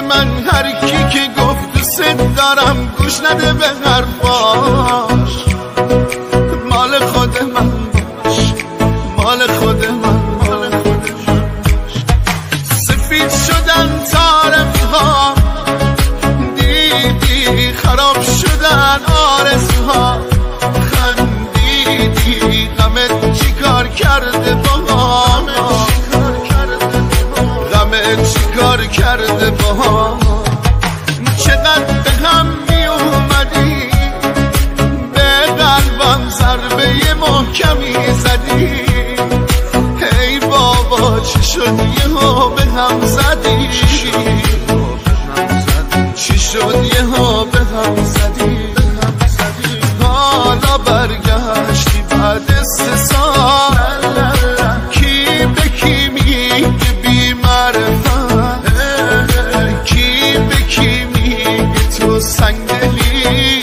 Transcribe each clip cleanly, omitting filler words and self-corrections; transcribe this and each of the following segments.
من هر کی که گفت دوست دارم گوش نده به حرفاش. مال خود من باش، مال خود من، مال خود من. سفید شدن طرفها، دیدی خراب شدن آرزوها. خندیدی غمت چی کار کرده باها، غمت چی کار کرده باها. چقدر به هم می اومدی، به قلبم ضربه محکمی زدی. ای بابا چی شد یهو به هم زدی، چی شد یهو به هم زدی. حالا برگشتی بعد 3 سال، کی به کی میگه بی معرفت، کی به کی میگه تو سنگدلی،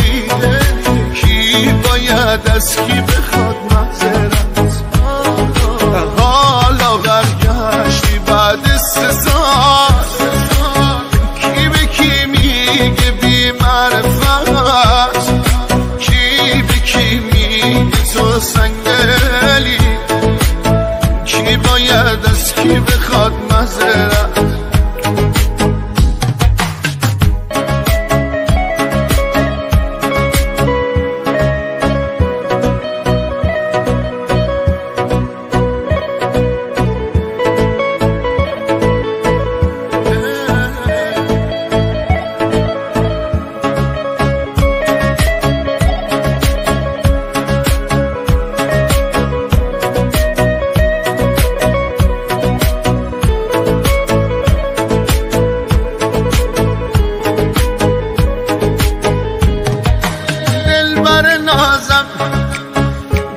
کی باید از کی بخواد معذرت. حالا برگشتی بعد 3 سال، کی به کی میگه بی معرفت، کی به کی میگه تو سنگدلی، کی باید از کی بخواد معذرت.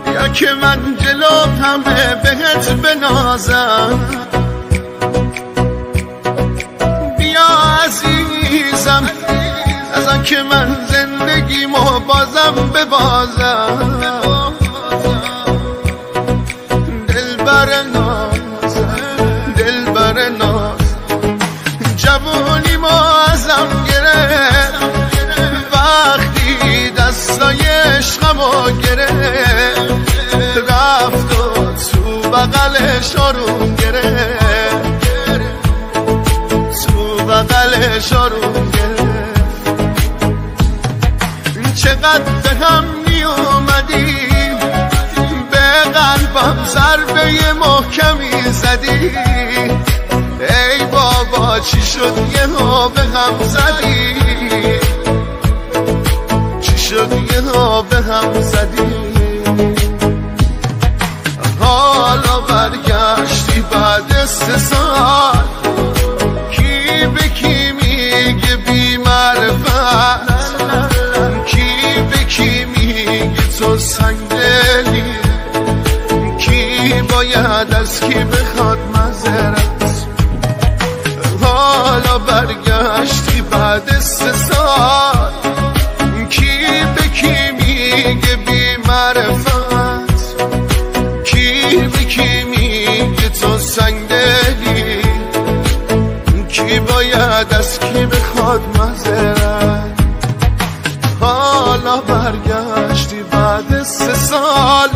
بیا که من جلو همه بهت بنازم، بیا عزیزم از آن که من زندگیمو بازم ببازم. دلبر نازم، دلبر ناز، جوونیمو ازم گرفت وقتی دستای عشقمو گرفت. رفت و تو بغلش آروم گرفت، تو بغلش آروم گرفت. چقدر به هم می اومدیم، به قلبم ضربه محکمی زدی. ای بابا چی شد یهو به هم زدی، چی شد یهو به هم زدی. حالا برگشتی بعد 3 سال، کی به کی میگه بی معرفت، کی به کی میگه تو سنگدلی، کی باید از کی بخواد معذرت. حالا برگشتی بعد 3 سال، کی به کی میگه بی معرفت، کی به کی میگه تو سنگدلی، کی باید از کی بخواد معذرت. حالا برگشتی بعد 3 سال،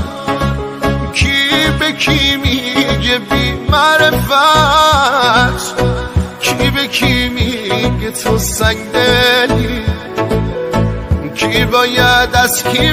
کی به کی میگه بی معرفت، کی به کی میگه تو سنگدلی، کی باید از کی